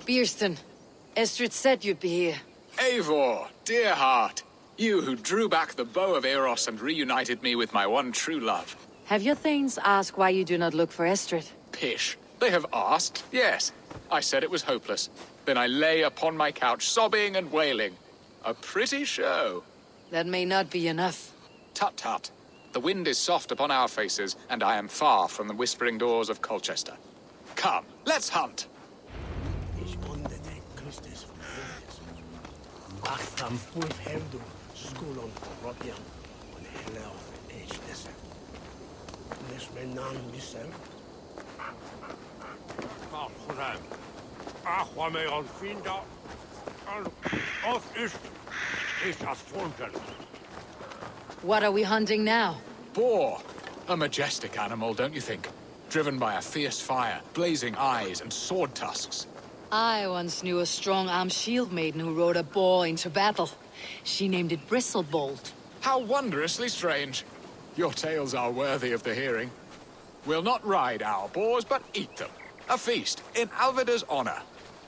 Bierston, Estrid said you'd be here. Eivor, dear heart. You who drew back the bow of Eros and reunited me with my one true love. Have your thanes asked why you do not look for Estrid? Pish. They have asked, yes. I said it was hopeless. Then I lay upon my couch, sobbing and wailing. A pretty show. That may not be enough. Tut tut. The wind is soft upon our faces, and I am far from the whispering doors of Colchester. Come, let's hunt. What are we hunting now? Boar. A majestic animal, don't you think? Driven by a fierce fire, blazing eyes, and sword tusks. I once knew a strong-armed shield maiden who rode a boar into battle. She named it Bristlebolt. How wondrously strange. Your tales are worthy of the hearing. We'll not ride our boars, but eat them. A feast, in Alvida's honor.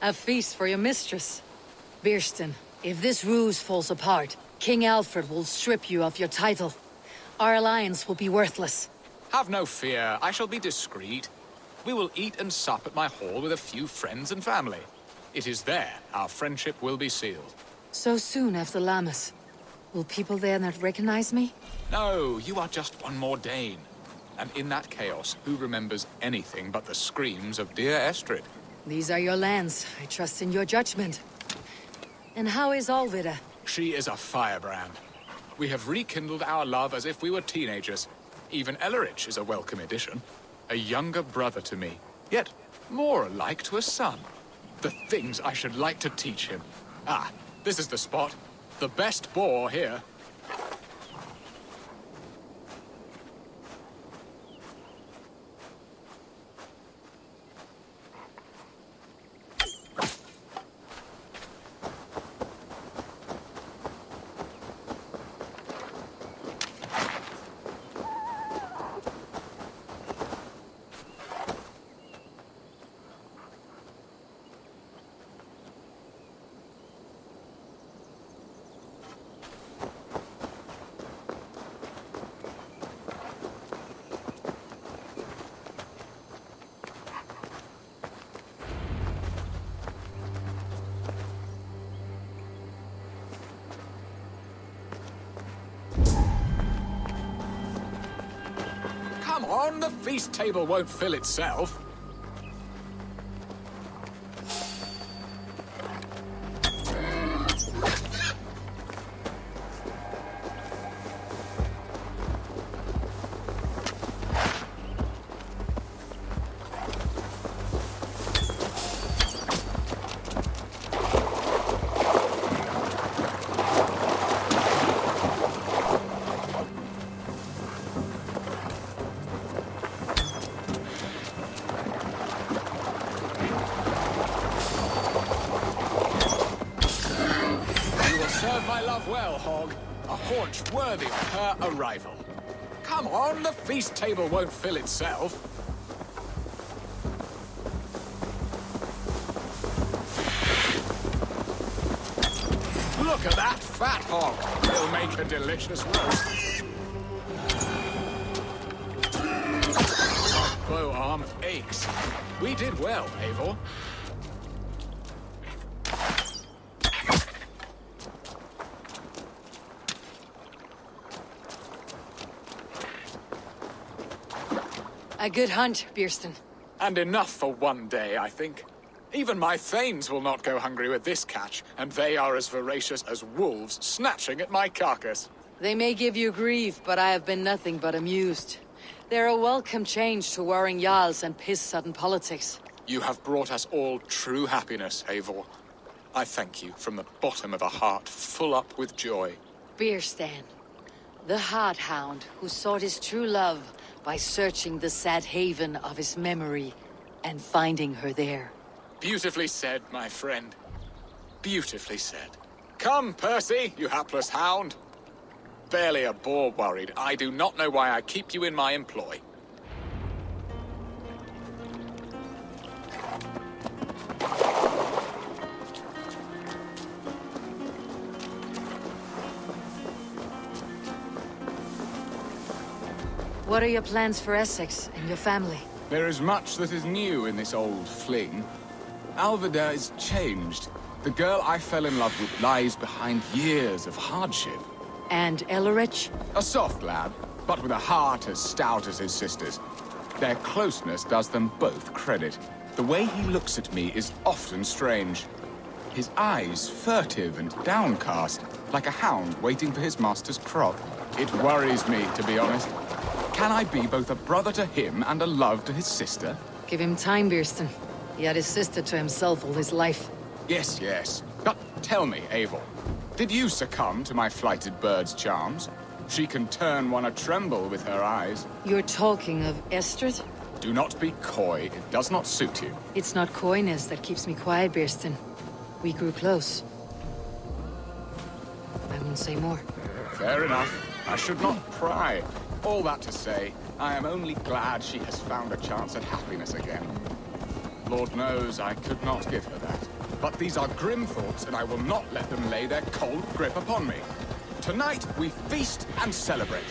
A feast for your mistress. Bierston, if this ruse falls apart, King Alfred will strip you of your title. Our alliance will be worthless. Have no fear, I shall be discreet. We will eat and sup at my hall with a few friends and family. It is there our friendship will be sealed. So soon after Lammas. Will people there not recognize me? No, you are just one more Dane. And in that chaos, who remembers anything but the screams of dear Estrid? These are your lands. I trust in your judgment. And how is Alvida? She is a firebrand. We have rekindled our love as if we were teenagers. Even Ellerich is a welcome addition. A younger brother to me, yet more alike to a son. The things I should like to teach him. Ah, this is the spot. The best boar here. Come on, the feast table won't fill itself. Well, Hog. A haunch worthy of her arrival. Come on, the feast table won't fill itself. Look at that fat hog. He'll make a delicious roast. Bow arm aches. We did well, Eivor. A good hunt, Bierston. And enough for one day, I think. Even my thanes will not go hungry with this catch, and they are as voracious as wolves snatching at my carcass. They may give you grief, but I have been nothing but amused. They're a welcome change to warring jarls and piss-sudden politics. You have brought us all true happiness, Eivor. I thank you from the bottom of a heart full up with joy. Bierstan, the Heart Hound who sought his true love by searching the sad haven of his memory and finding her there. Beautifully said, my friend. Beautifully said. Come, Percy, you hapless hound. Barely a boar worried. I do not know why I keep you in my employ. What are your plans for Essex and your family? There is much that is new in this old fling. Alvida is changed. The girl I fell in love with lies behind years of hardship. And Ellerich? A soft lad, but with a heart as stout as his sister's. Their closeness does them both credit. The way he looks at me is often strange. His eyes furtive and downcast, like a hound waiting for his master's crop. It worries me, to be honest. Can I be both a brother to him and a love to his sister? Give him time, Bierston. He had his sister to himself all his life. Yes, yes. But tell me, Eivor, did you succumb to my flighted bird's charms? She can turn one a tremble with her eyes. You're talking of Estrid? Do not be coy. It does not suit you. It's not coyness that keeps me quiet, Bierston. We grew close. I won't say more. Fair enough. I should not pry. All that to say, I am only glad she has found a chance at happiness again. Lord knows I could not give her that. But these are grim thoughts, and I will not let them lay their cold grip upon me. Tonight, we feast and celebrate.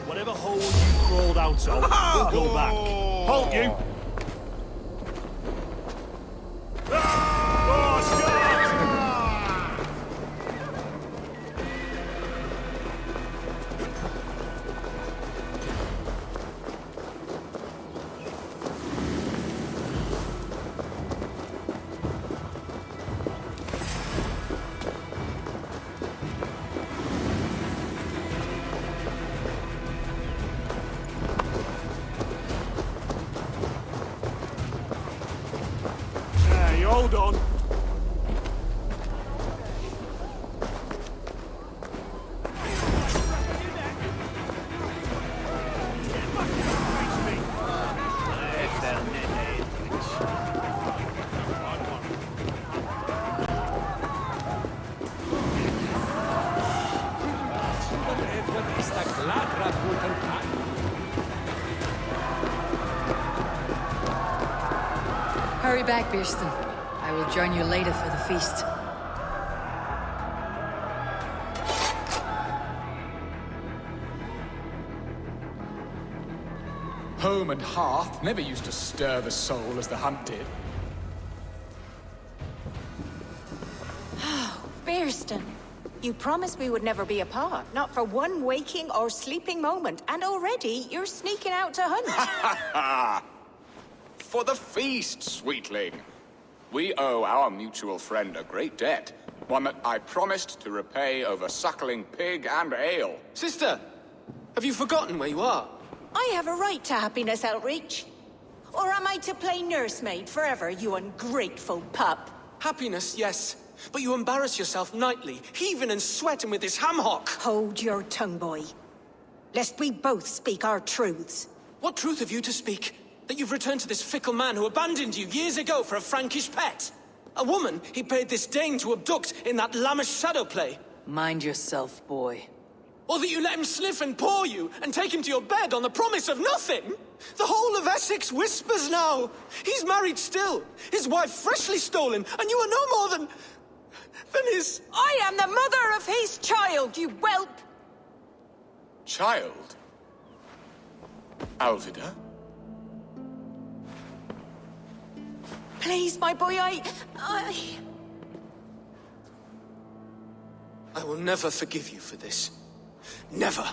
Whatever hole you crawled out of, we'll go back. Halt you! Hold on. Hurry back, Bierston. I will join you later for the feast. Home and hearth never used to stir the soul as the hunt did. Bierston, you promised we would never be apart, not for one waking or sleeping moment, and already you're sneaking out to hunt. For the feast, sweetling. We owe our mutual friend a great debt. One that I promised to repay over suckling pig and ale. Sister, have you forgotten where you are? I have a right to happiness, Outreach. Or am I to play nursemaid forever, you ungrateful pup? Happiness, yes. But you embarrass yourself nightly, heaving and sweating with this ham-hock. Hold your tongue, boy. Lest we both speak our truths. What truth have you to speak? That you've returned to this fickle man who abandoned you years ago for a Frankish pet? A woman he paid this Dane to abduct in that lammish shadow play? Mind yourself, boy. Or that you let him sniff and paw you and take him to your bed on the promise of nothing? The whole of Essex whispers now. He's married still, his wife freshly stolen, and you are no more than his... I am the mother of his child, you whelp! Child? Alvida? Please, my boy, I will never forgive you for this. Never.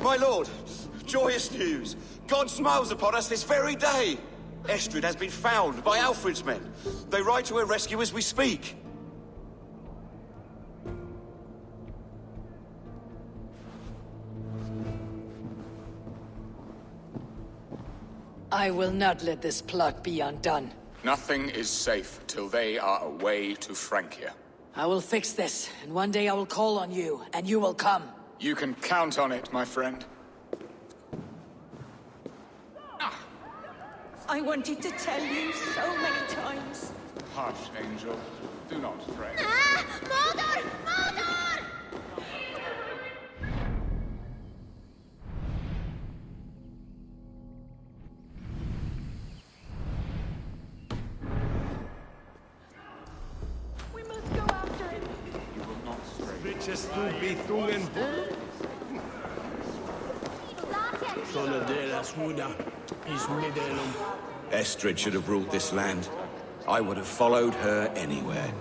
My lord, joyous news. God smiles upon us this very day. Estrid has been found by Alfred's men. They ride to her rescue as we speak. I will not let this plot be undone. Nothing is safe till they are away to Francia. I will fix this, and one day I will call on you, and you will come. You can count on it, my friend. I wanted to tell you so many times. Hush, Angel. Do not fret. Mordor! Mordor! We must go after him. You will not stray. Bitches to be thungen. Solo de la Suda is Midelum. Estrid should have ruled this land. I would have followed her anywhere.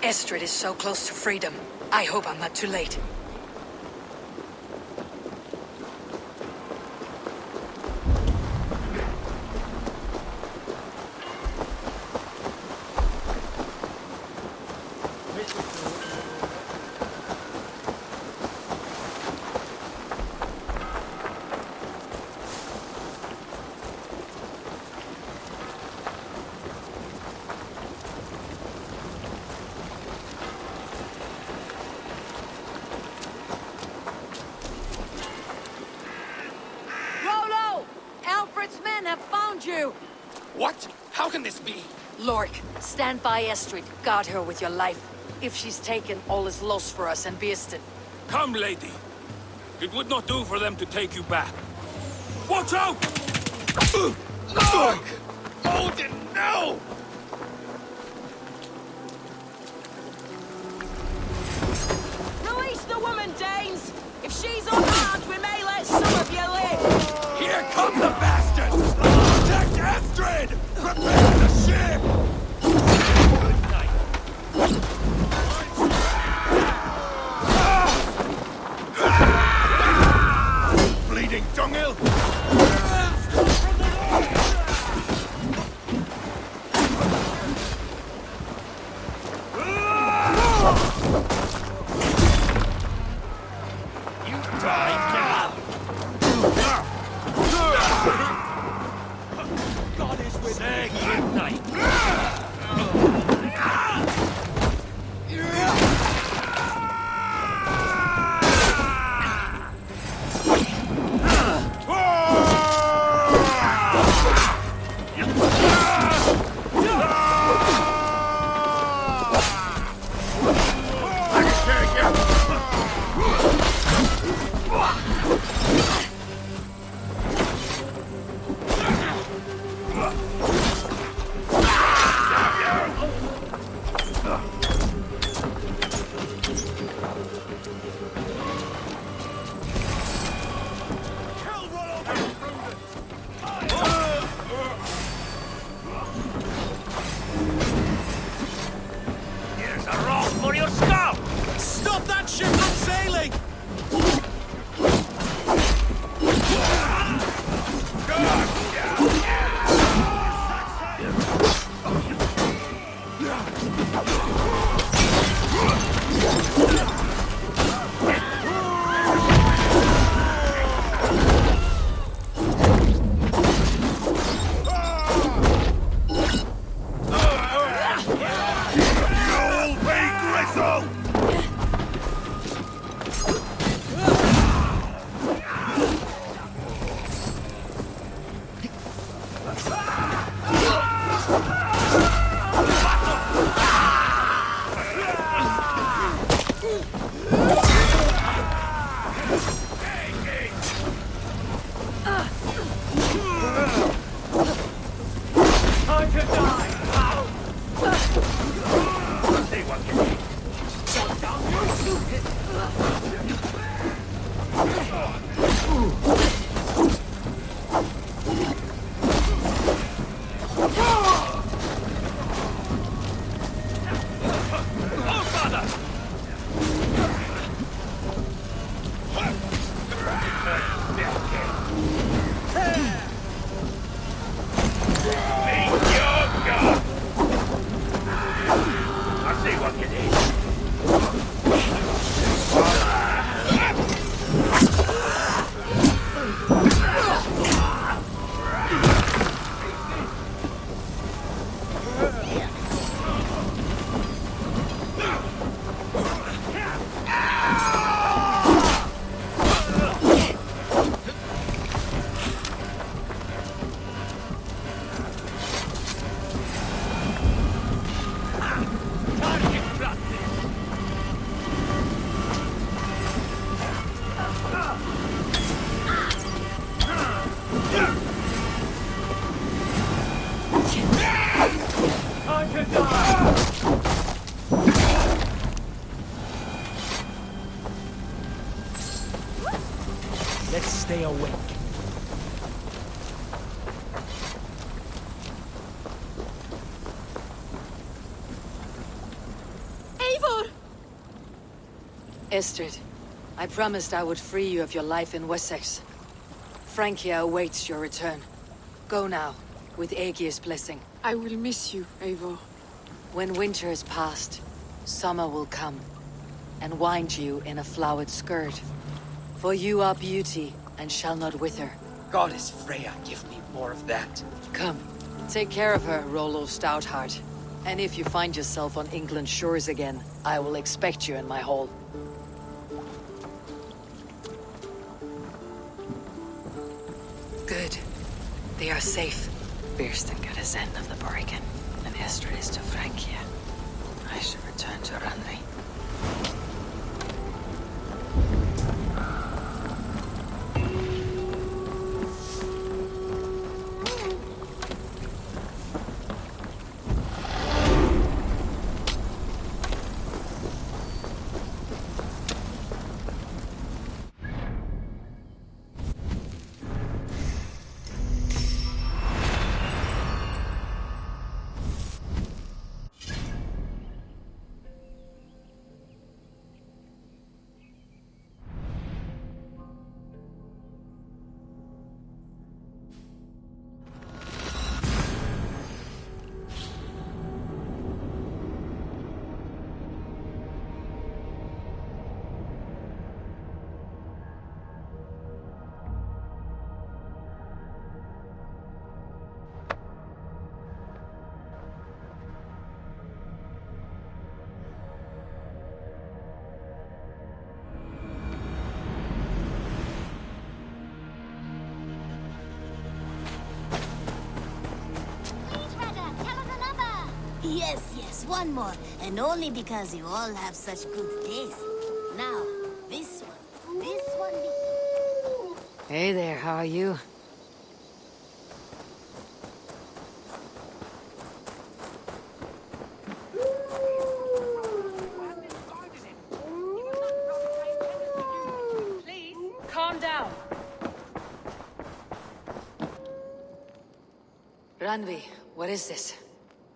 Estrid is so close to freedom. I hope I'm not too late. You! What? How can this be? Lork, stand by Estrid. Guard her with your life. If she's taken, all is lost for us and Birsten. Come, lady. It would not do for them to take you back. Watch out! Look! Odin, no! Release the woman, Danes! If she's unarmed, we may let some of you live! Here come the bastards! Protect Astrid! Prepare the ship! Good night. Bleeding dunghill! You die now! God is with me! Here's a roll for your skull! Stop that ship from sailing! Let's stay awake. Eivor! Estrid, I promised I would free you of your life in Wessex. Francia awaits your return. Go now, with Aegir's blessing. I will miss you, Eivor. When winter is past, summer will come, and wind you in a flowered skirt. For you are beauty, and shall not wither. Goddess Freya, give me more of that. Come, take care of her, Rollo Stoutheart. And if you find yourself on England's shores again, I will expect you in my hall. Good. They are safe. Birsten got his end of the bargain, and Estrid is to Francia. I should return to Ranri. Just one more, and only because you all have such good taste. Now, this one. This one. Hey there, how are you? Please, calm down. Randvi, what is this?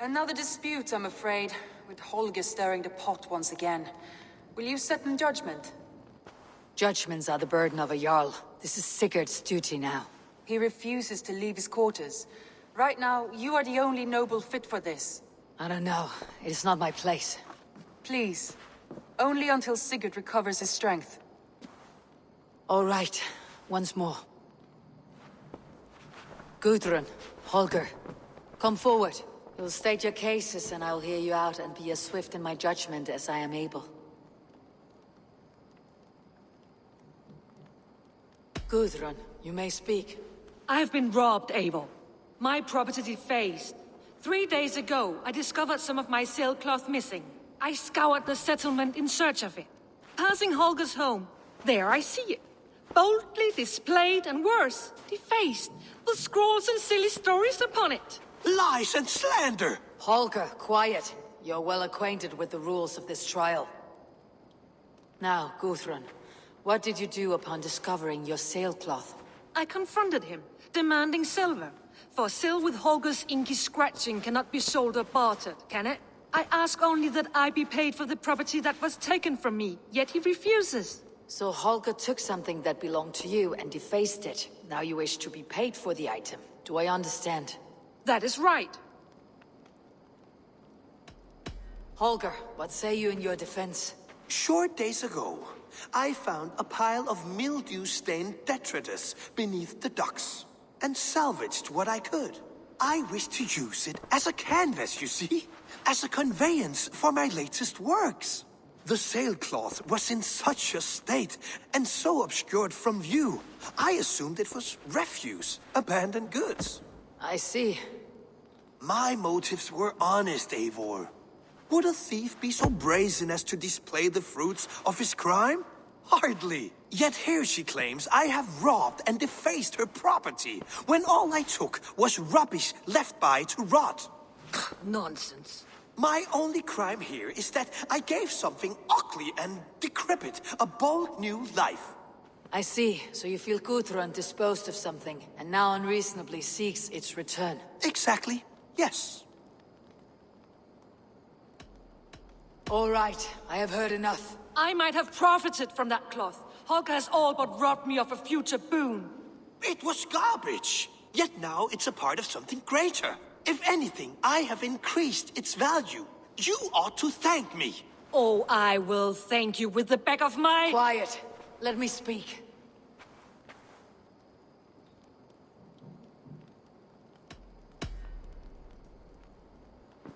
Another dispute, I'm afraid, with Holger stirring the pot once again. Will you sit in judgment? Judgments are the burden of a Jarl. This is Sigurd's duty now. He refuses to leave his quarters. Right now, you are the only noble fit for this. I don't know. It is not my place. Please. Only until Sigurd recovers his strength. All right. Once more. Gudrun, Holger, come forward. You'll state your cases and I'll hear you out and be as swift in my judgment as I am able. Gudrun, you may speak. I have been robbed, Eivor. My property defaced. 3 days ago, I discovered some of my sailcloth missing. I scoured the settlement in search of it. Passing Holger's home, there I see it. Boldly displayed and worse, defaced, with scrolls and silly stories upon it. Lies and slander! Holger, quiet. You're well acquainted with the rules of this trial. Now, Gudrun, what did you do upon discovering your sailcloth? I confronted him, demanding silver. For silver with Holger's inky scratching cannot be sold or bartered, can it? I ask only that I be paid for the property that was taken from me, yet he refuses. So Holger took something that belonged to you and defaced it. Now you wish to be paid for the item. Do I understand? That is right. Holger, what say you in your defense? Short days ago, I found a pile of mildew-stained detritus beneath the docks, and salvaged what I could. I wish to use it as a canvas, you see? As a conveyance for my latest works. The sailcloth was in such a state, and so obscured from view, I assumed it was refuse, abandoned goods. I see. My motives were honest, Eivor. Would a thief be so brazen as to display the fruits of his crime? Hardly. Yet here she claims I have robbed and defaced her property, when all I took was rubbish left by to rot. Nonsense. My only crime here is that I gave something ugly and decrepit a bold new life. I see. So you feel Gudrun disposed of something, and now unreasonably seeks its return. Exactly. Yes. All right. I have heard enough. I might have profited from that cloth. Holger has all but robbed me of a future boon. It was garbage. Yet now it's a part of something greater. If anything, I have increased its value. You ought to thank me. Oh, I will thank you with the back of my... Quiet. Let me speak.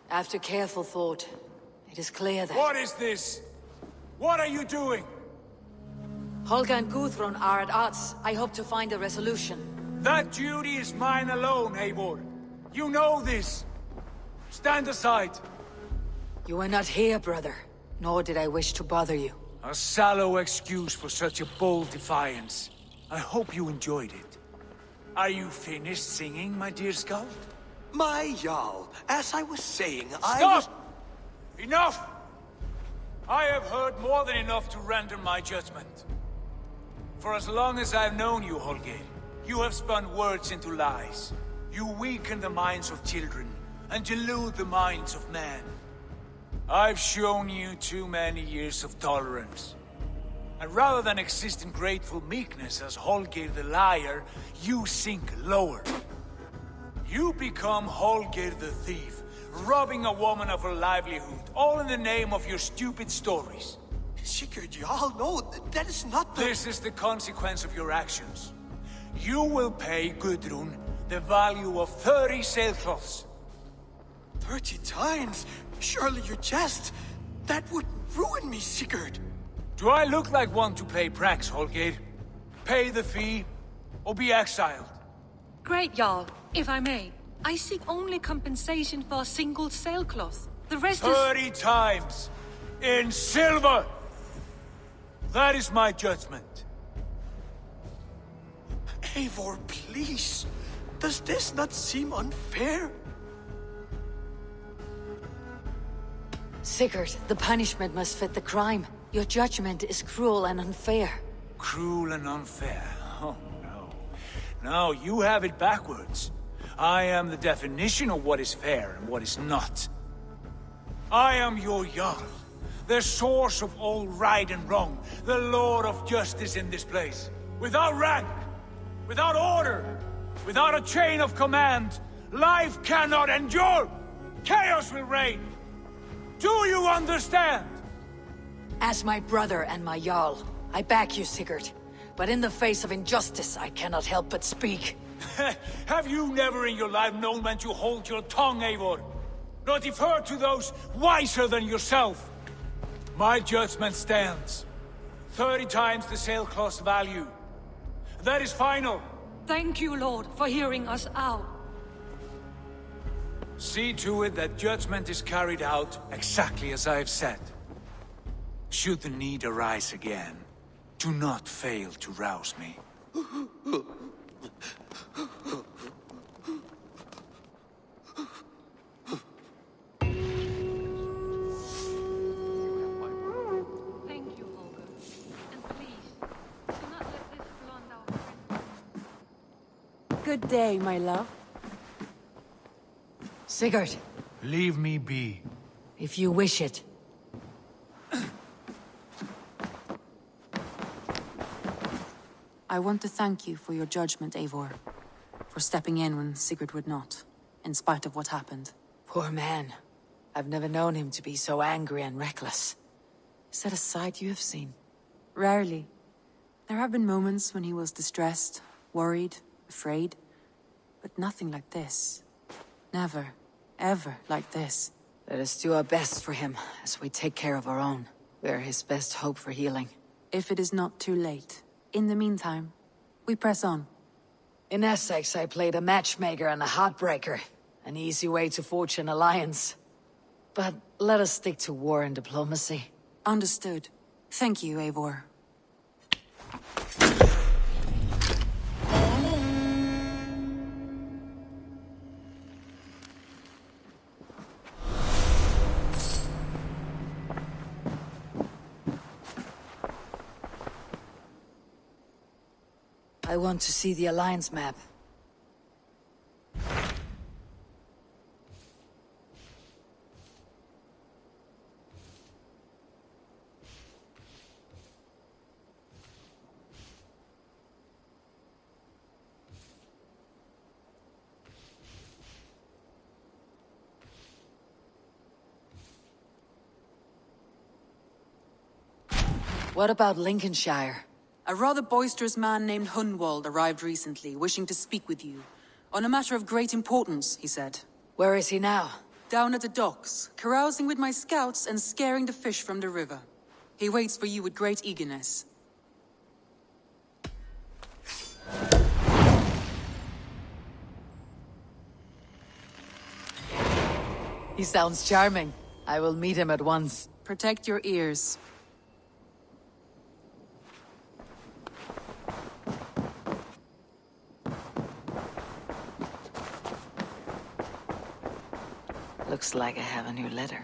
After careful thought, it is clear that... What is this? What are you doing? Holger and Gudrun are at odds. I hope to find a resolution. That duty is mine alone, Eivor. You know this. Stand aside. You were not here, brother. Nor did I wish to bother you. A sallow excuse for such a bold defiance. I hope you enjoyed it. Are you finished singing, my dear Skald? My Jarl, as I was saying, Stop! Enough! I have heard more than enough to render my judgment. For as long as I've known you, Holger, you have spun words into lies. You weaken the minds of children, and delude the minds of men. I've shown you too many years of tolerance. And rather than exist in grateful meekness as Holger the liar, you sink lower. You become Holger the thief, robbing a woman of her livelihood, all in the name of your stupid stories. Sigurd, Jarl, no, that is not the... This is the consequence of your actions. You will pay Gudrun the value of 30 sailcloths. 30 times? Surely you jest. That would ruin me, Sigurd. Do I look like one to play pranks, Holger? Pay the fee, or be exiled. Great, Jarl, if I may. I seek only compensation for a single sailcloth. The rest is... 30 times! In silver! That is my judgment. Eivor, please. Does this not seem unfair? Sigurd, the punishment must fit the crime. Your judgment is cruel and unfair. Cruel and unfair. Oh, no. No, you have it backwards. I am the definition of what is fair and what is not. I am your Jarl, the source of all right and wrong, the Lord of justice in this place. Without rank, without order, without a chain of command, life cannot endure! Chaos will reign! Do you understand? As my brother and my Jarl, I back you, Sigurd. But in the face of injustice, I cannot help but speak. Have you never in your life known when to hold your tongue, Eivor? Nor defer to those wiser than yourself? My judgment stands. 30 times the sailcloth's value. That is final. Thank you, Lord, for hearing us out. See to it that judgment is carried out exactly as I have said. Should the need arise again, do not fail to rouse me. Thank you, Holger. And please, do not let this blunt our friendship. Good day, my love. Sigurd, Leave me be. if you wish it. I want to thank you for your judgment, Eivor. For stepping in when Sigurd would not, in spite of what happened. Poor man. I've never known him to be so angry and reckless. Is that a side you have seen? Rarely. There have been moments when he was distressed, worried, afraid. But nothing like this. Never, ever like this. Let us do our best for him, as we take care of our own. We are his best hope for healing. If it is not too late. In the meantime, we press on. In Essex, I played a matchmaker and a heartbreaker. An easy way to forge an alliance. But let us stick to war and diplomacy. Understood. Thank you, Eivor. I want to see the Alliance map. What about Lincolnshire? A rather boisterous man named Hunwald arrived recently, wishing to speak with you. On a matter of great importance, he said. Where is he now? Down at the docks, carousing with my scouts and scaring the fish from the river. He waits for you with great eagerness. He sounds charming. I will meet him at once. Protect your ears. Looks like I have a new letter.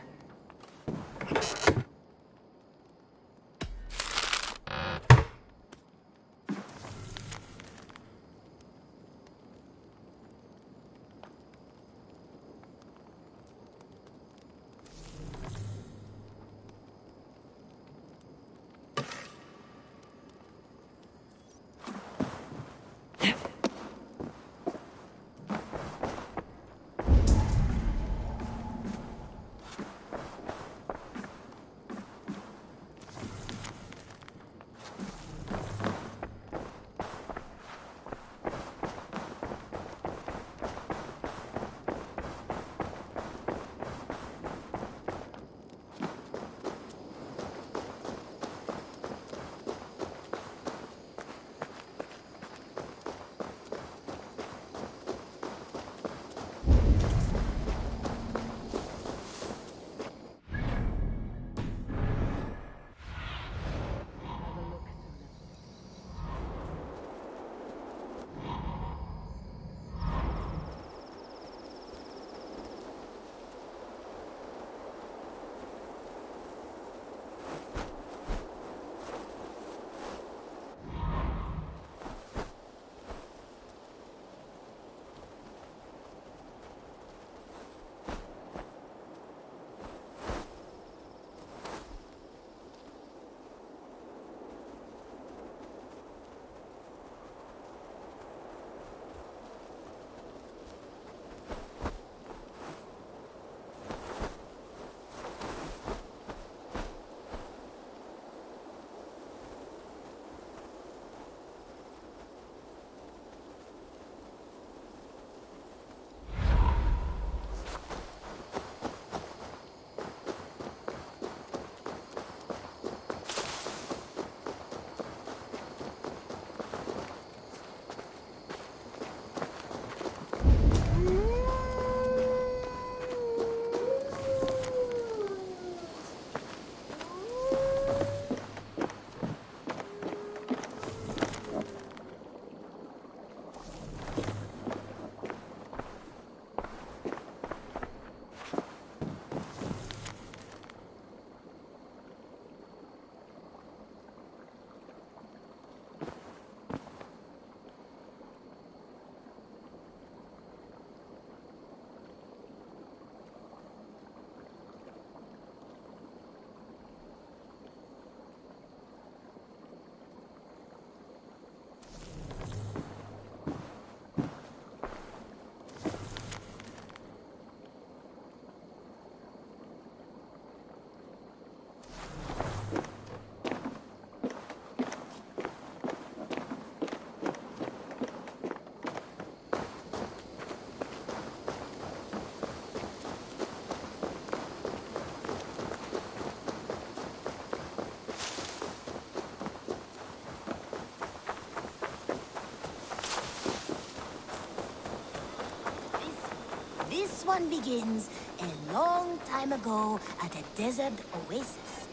one begins a long time ago at a desert oasis.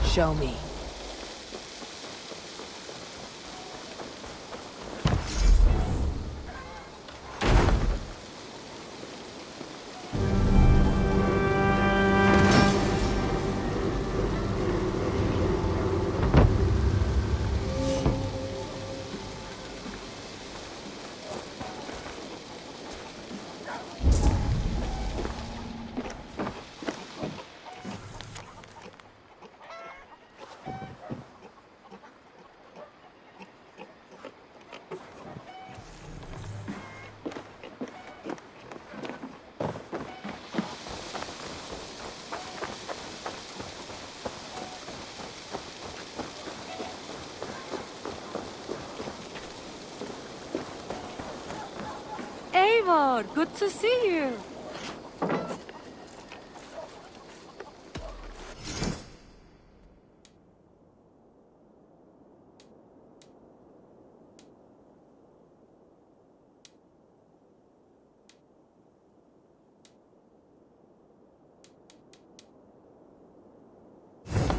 Show me. Eivor, good to see you.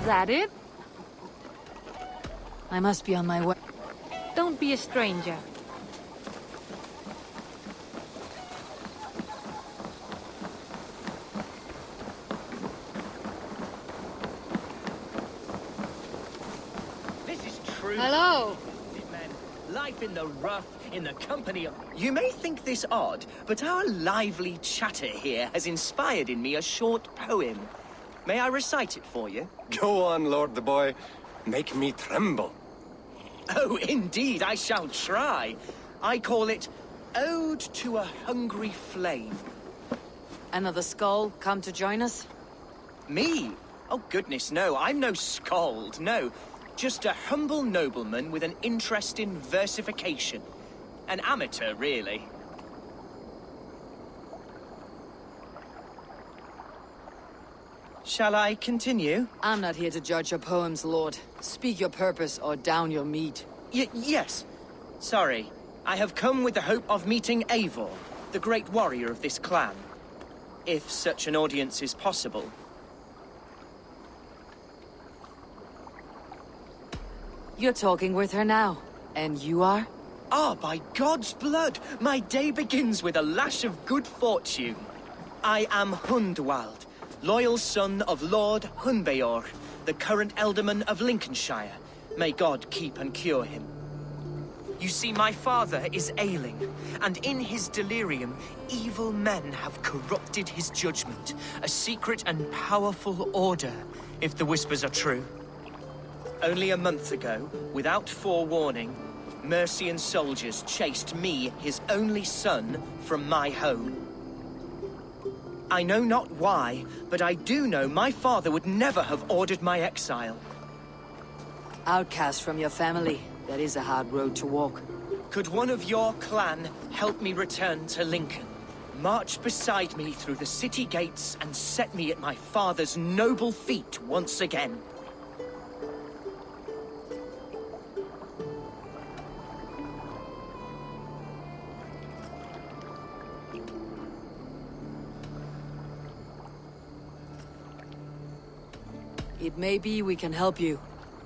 That it? I must be on my way. Don't be a stranger. This is true. Hello! Men, life in the rough, in the company of... You may think this odd, but our lively chatter here has inspired in me a short poem. May I recite it for you? Go on, Lord the Boy. Make me tremble. Oh, indeed, I shall try. I call it Ode to a Hungry Flame. Another skull come to join us? Me? Oh, goodness, no. I'm no skald, no. Just a humble nobleman with an interest in versification. An amateur, really. Shall I continue? I'm not here to judge your poems, Lord. Speak your purpose or down your meat. Yes. Sorry. I have come with the hope of meeting Eivor, the great warrior of this clan. If such an audience is possible. You're talking with her now. And you are? Ah, by God's blood! My day begins with a lash of good fortune. I am Hundwald, loyal son of Lord Hunbeorg, the current Elderman of Lincolnshire. May God keep and cure him. You see, my father is ailing, and in his delirium, evil men have corrupted his judgment. A secret and powerful order, if the whispers are true. Only a month ago, without forewarning, Mercian soldiers chased me, his only son, from my home. I know not why, but I do know my father would never have ordered my exile. Outcast from your family. That is a hard road to walk. Could one of your clan help me return to Lincoln? March beside me through the city gates and set me at my father's noble feet once again. It may be we can help you,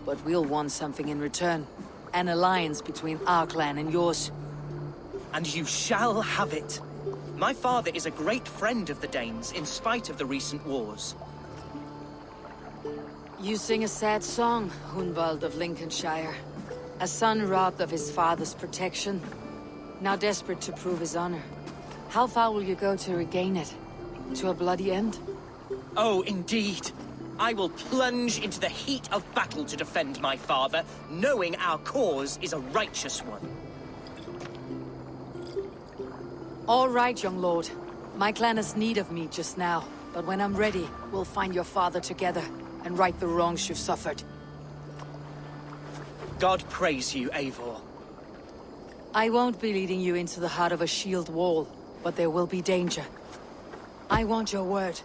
but we'll want something in return. An alliance between our clan and yours. And you shall have it. My father is a great friend of the Danes, in spite of the recent wars. You sing a sad song, Hunwald of Lincolnshire. A son robbed of his father's protection, now desperate to prove his honor. How far will you go to regain it? To a bloody end? Oh, indeed. I will plunge into the heat of battle to defend my father, knowing our cause is a righteous one. All right, young lord. My clan has need of me just now, but when I'm ready, we'll find your father together and right the wrongs you've suffered. God praise you, Eivor. I won't be leading you into the heart of a shield wall, but there will be danger. I want your word.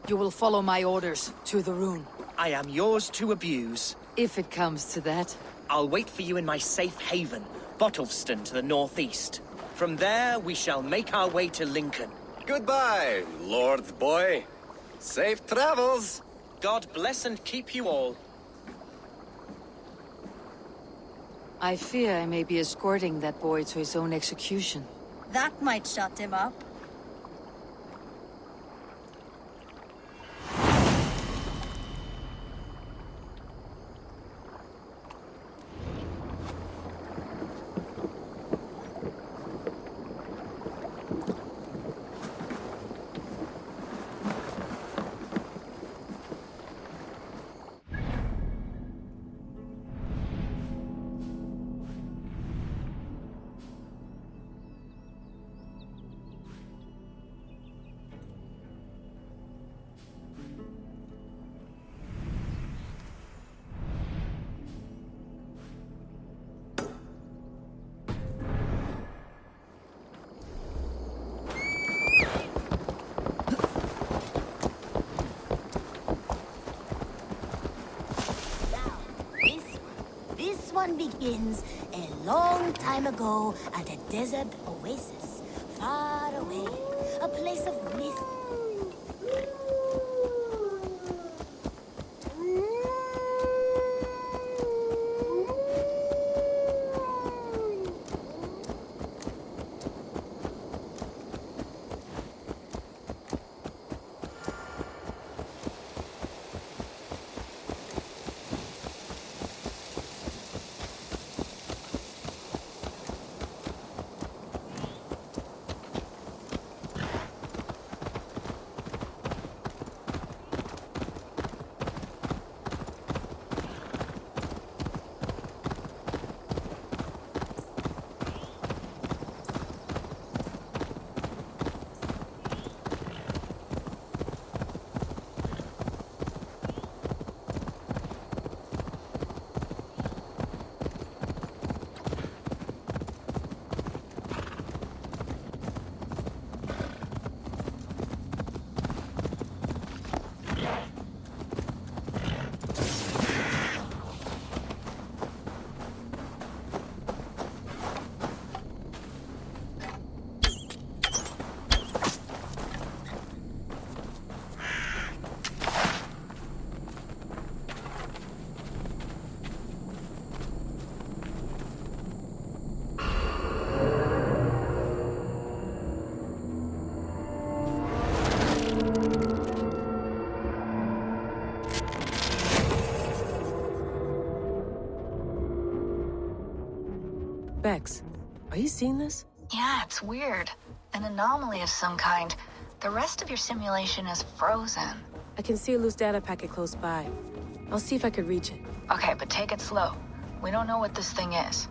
You will follow my orders to the rune. I am yours to abuse. If it comes to that. I'll wait for you in my safe haven, Bottleston to the northeast. From there, we shall make our way to Lincoln. Goodbye, Lord Boy. Safe travels. God bless and keep you all. I fear I may be escorting that boy to his own execution. That might shut him up. This one begins a long time ago at a desert oasis, far away, a place of myth. Bex, are you seeing this? Yeah, it's weird. An anomaly of some kind. The rest of your simulation is frozen. I can see a loose data packet close by. I'll see if I could reach it. Okay, but take it slow. We don't know what this thing is.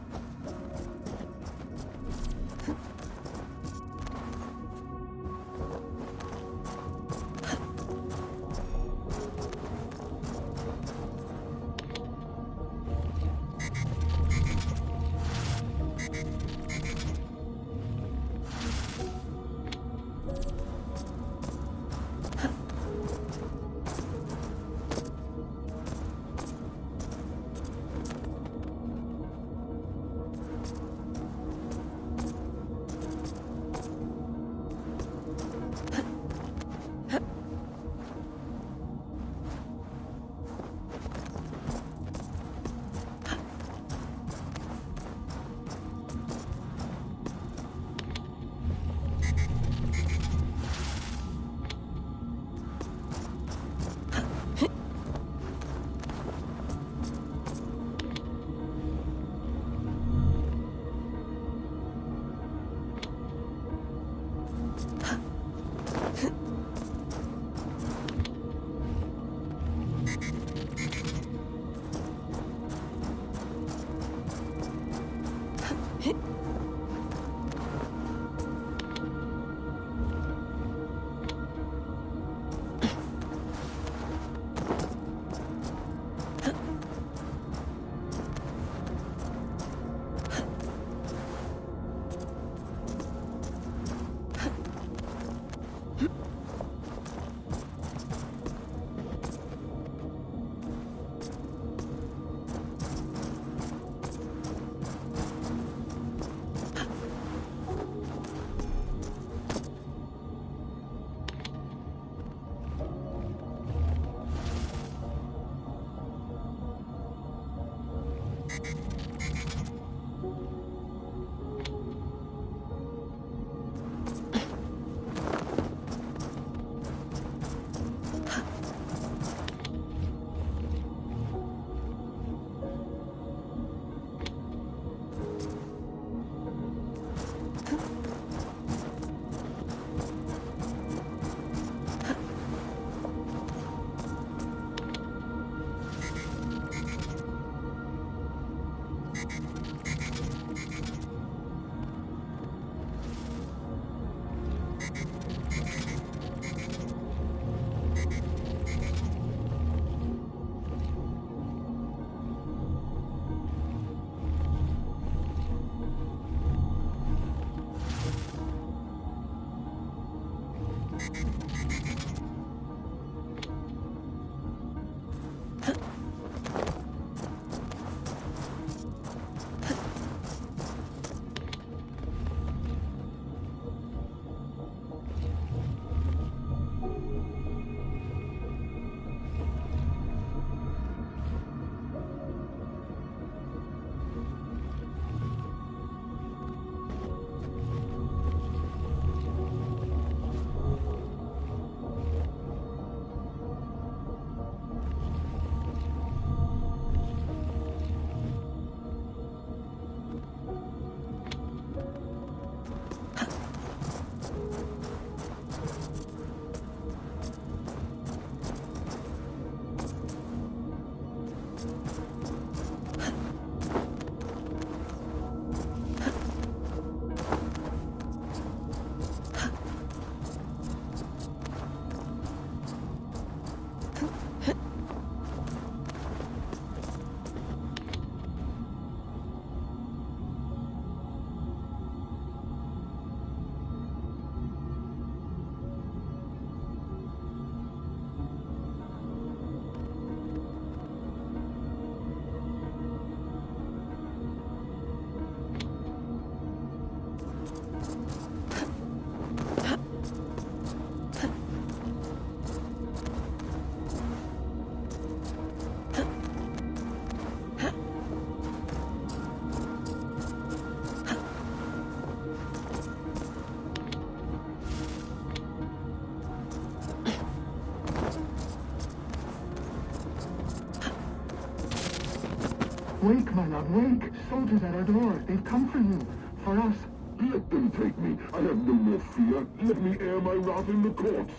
Wake, my love, wake! Soldiers at our door. They've come for you. For us. Let them take me. I have no more fear. Let me air my wrath in the courts.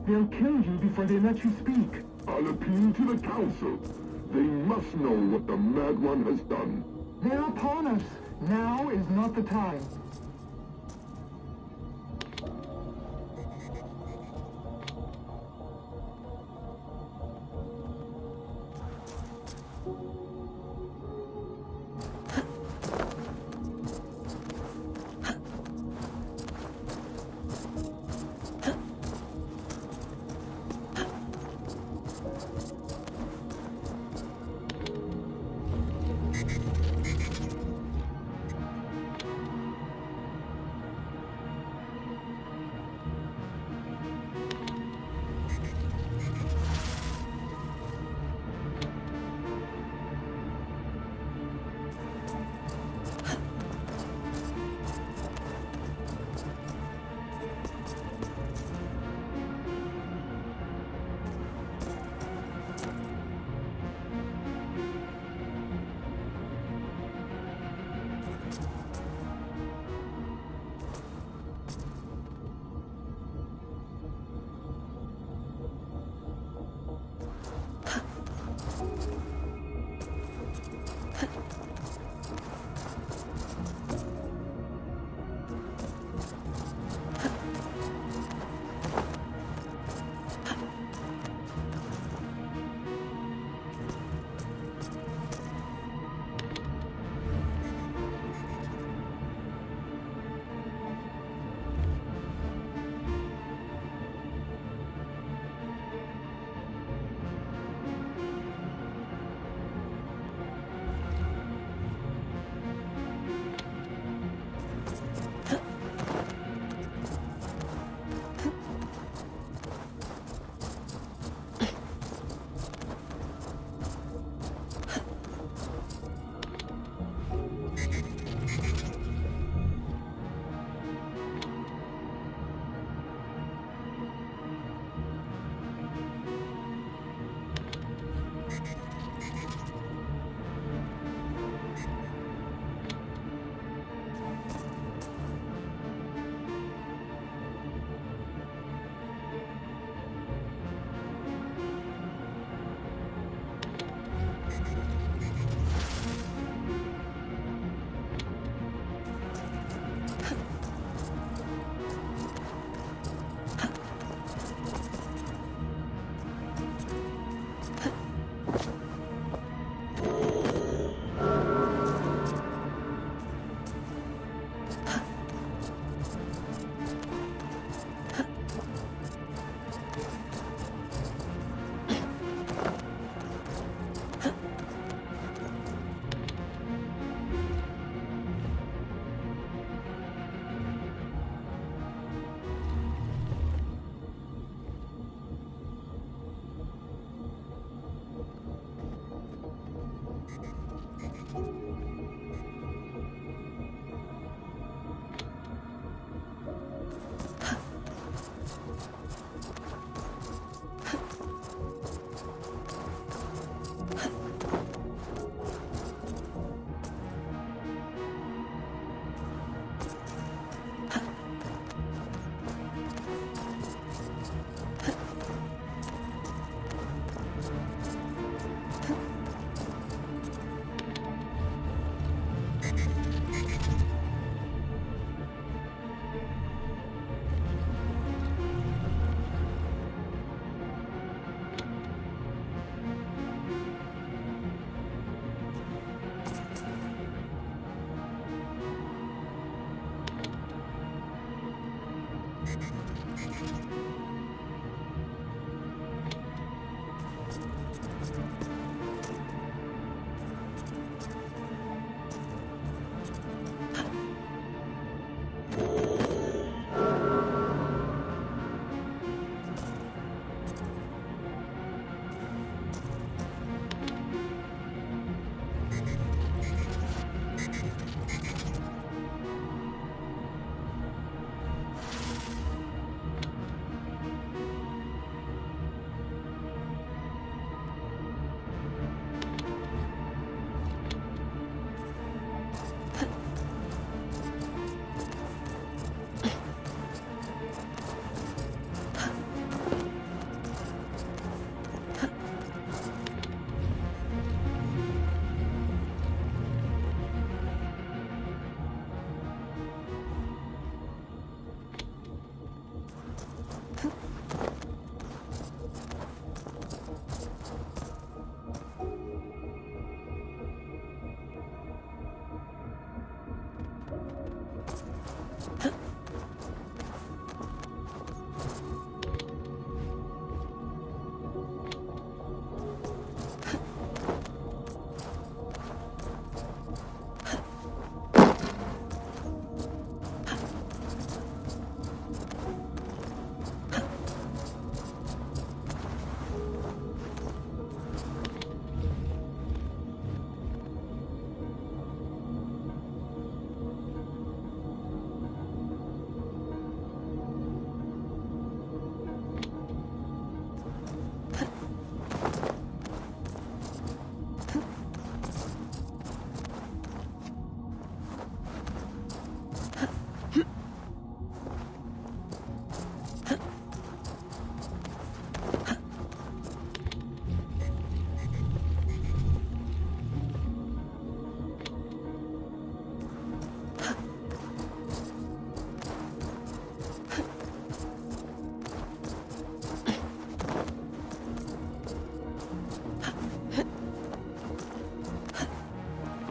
They'll kill you before they let you speak. I'll appeal to the council. They must know what the Mad One has done. They're upon us. Now is not the time.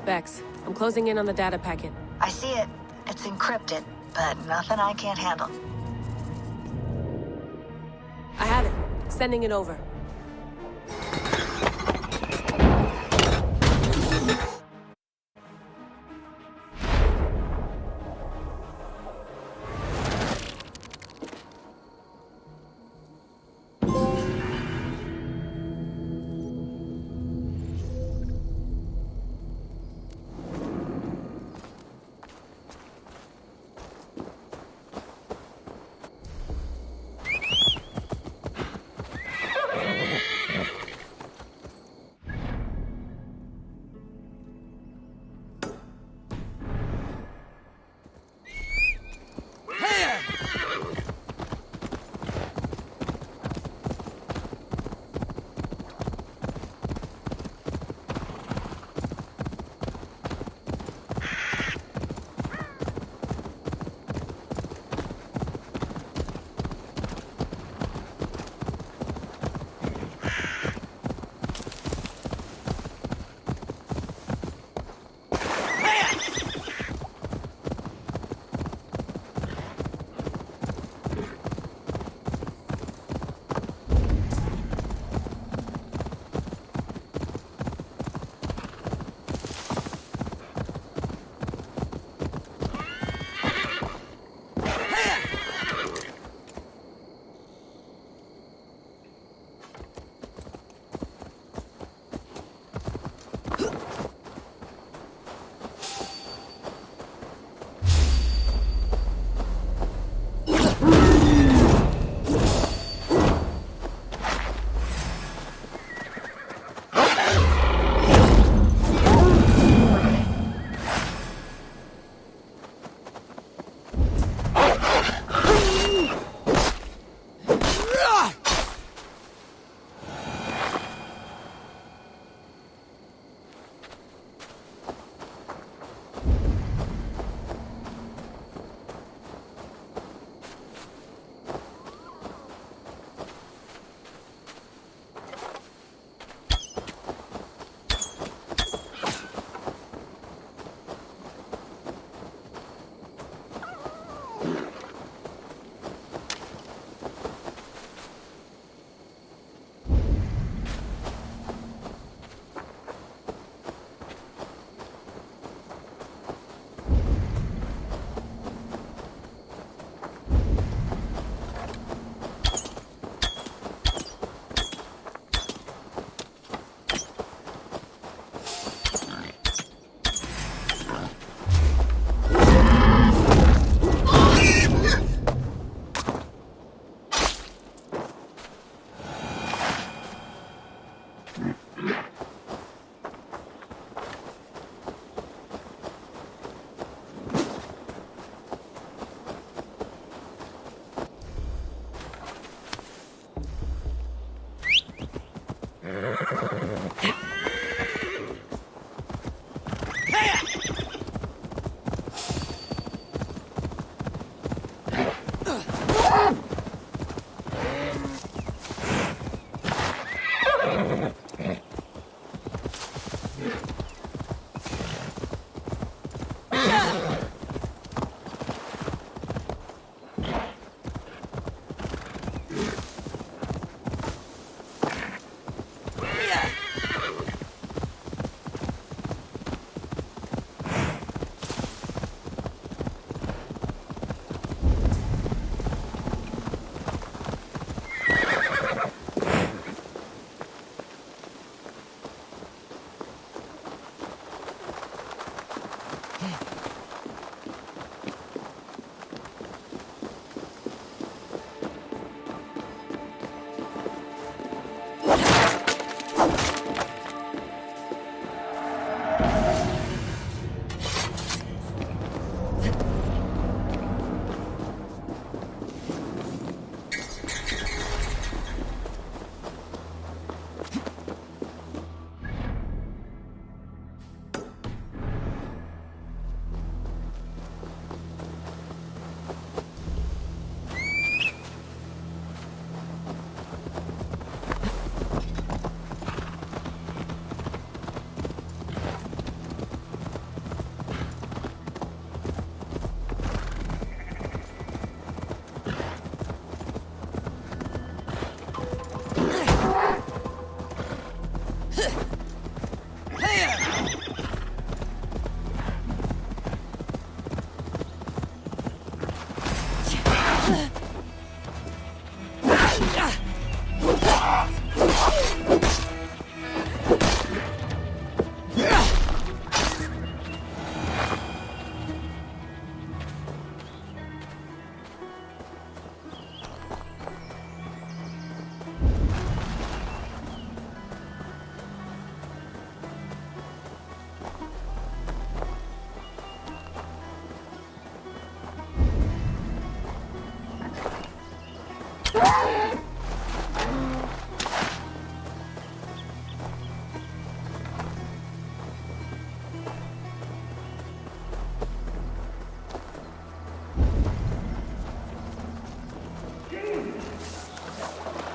Bex, I'm closing in on the data packet. I see it. It's encrypted, but nothing I can't handle. I have it. Sending it over.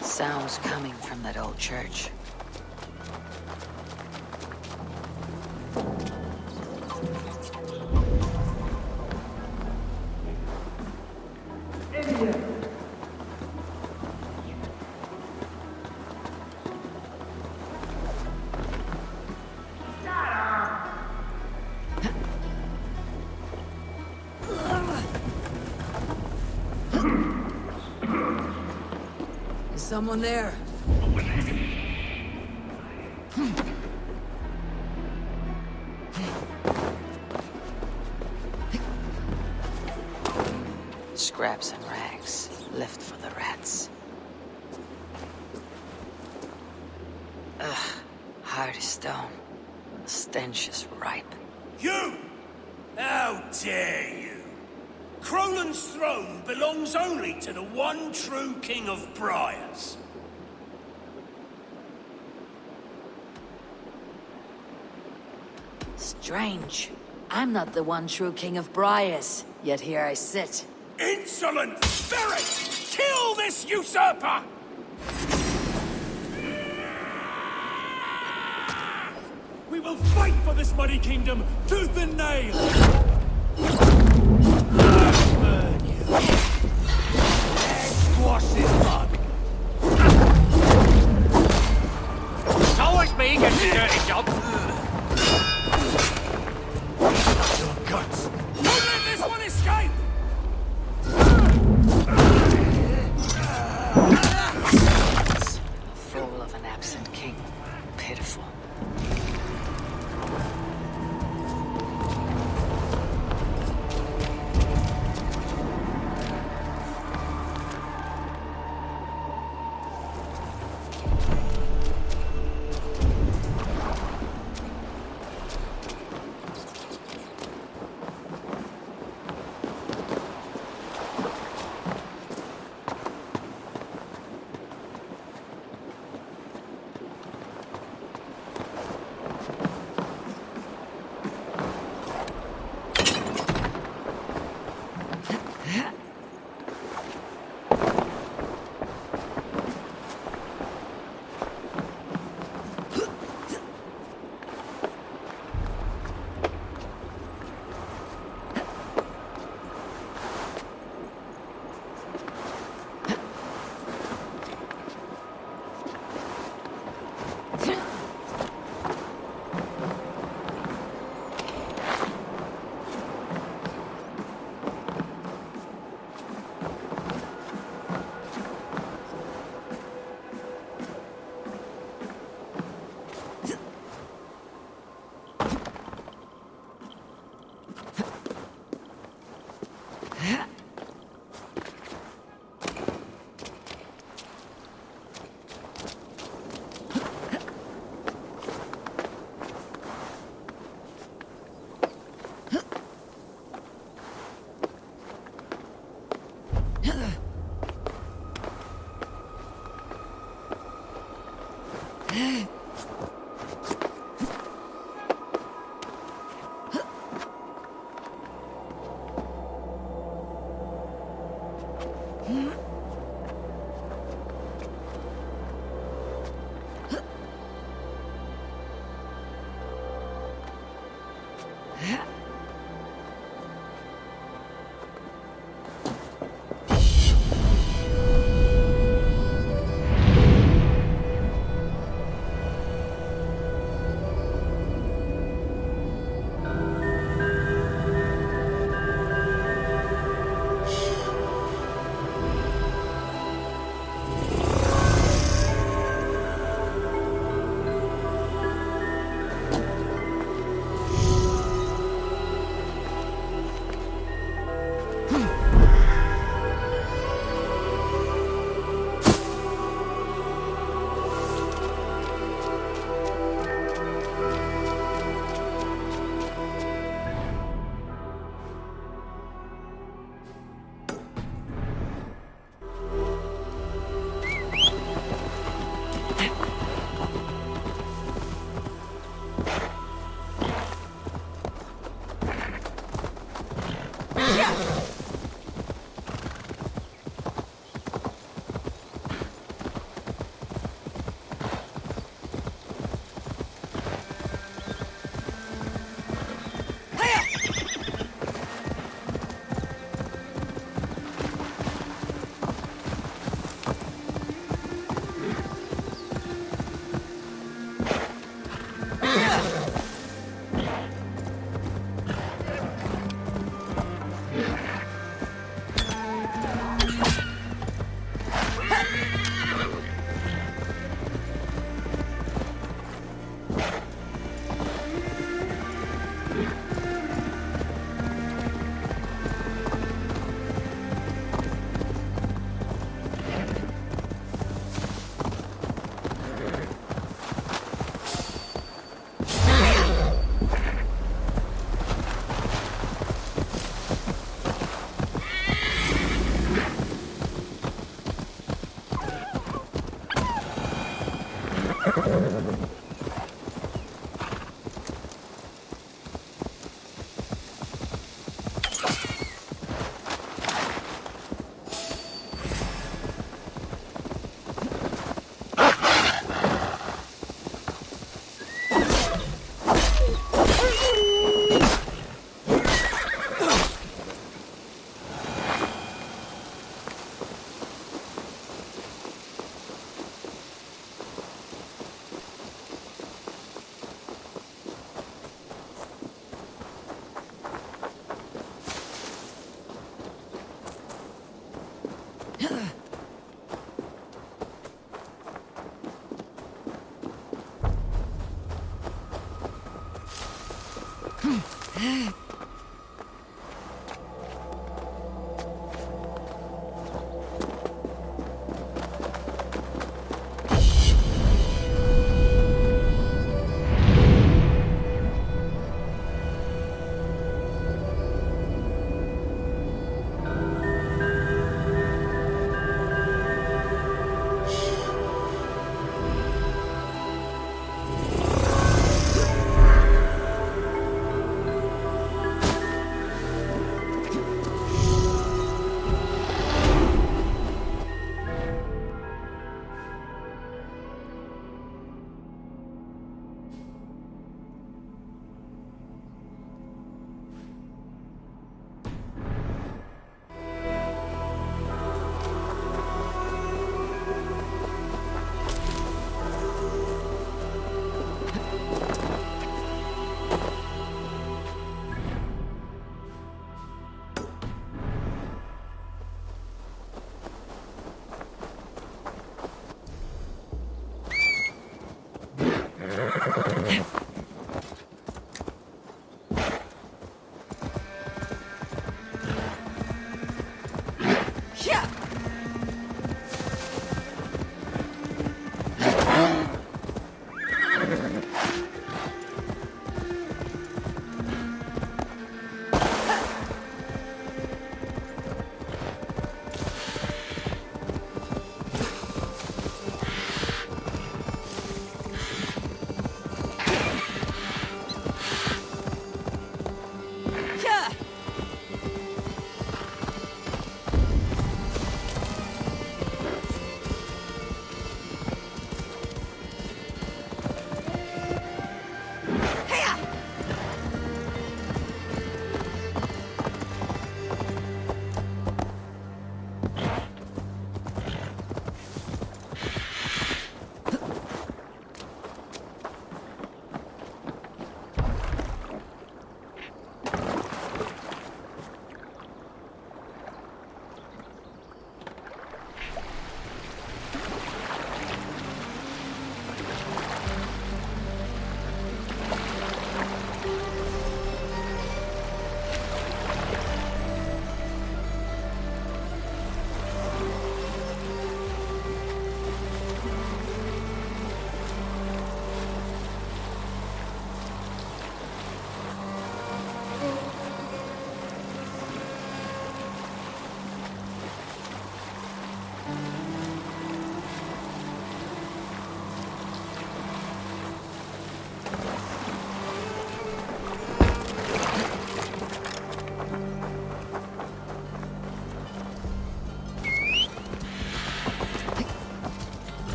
Sounds coming from that old church. Is someone there? Scraps and rags, left for the rats. Ugh, hard as stone. The stench is ripe. You! How dare you! Crolan's throne belongs only to the one true King of Briars. Strange. I'm not the one true King of Briars, yet here I sit. Insolent spirit! Kill this usurper! We will fight for this muddy kingdom, tooth and nail! Burn you! Squash this mud! It's always me gets the dirty job! Your guts! Don't let this one escape! The fall of an absent king. Pitiful.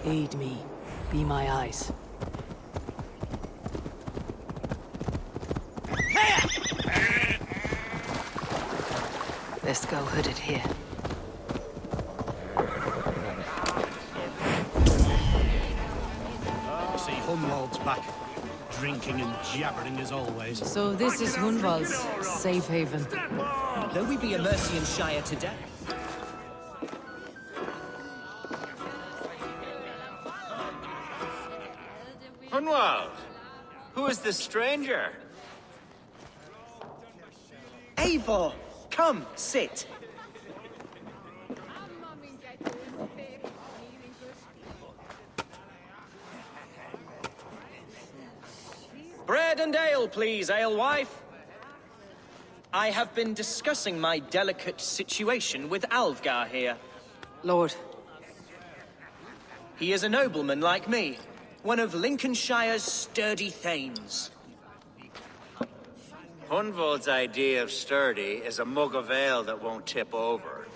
Aid me. Be my eyes. Best go hooded here. You see, Hunwald's back. Drinking and jabbering as always. So this is Hunwald's safe haven. Though we be a Mercian Shire today. Hunwald, who is this stranger? Eivor, come, sit. Bread and ale, please, alewife. I have been discussing my delicate situation with Alvgar here. Lord. He is a nobleman like me, one of Lincolnshire's sturdy thanes. Hunwald's idea of sturdy is a mug of ale that won't tip over.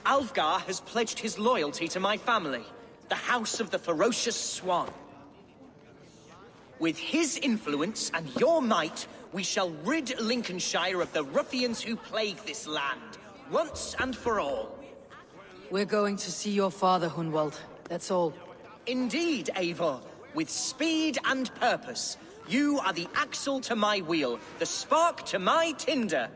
Alvgar has pledged his loyalty to my family, the House of the Ferocious Swan. With his influence and your might, we shall rid Lincolnshire of the ruffians who plague this land, once and for all. We're going to see your father, Hunwald. That's all. Indeed, Eivor. With speed and purpose. You are the axle to my wheel, the spark to my tinder.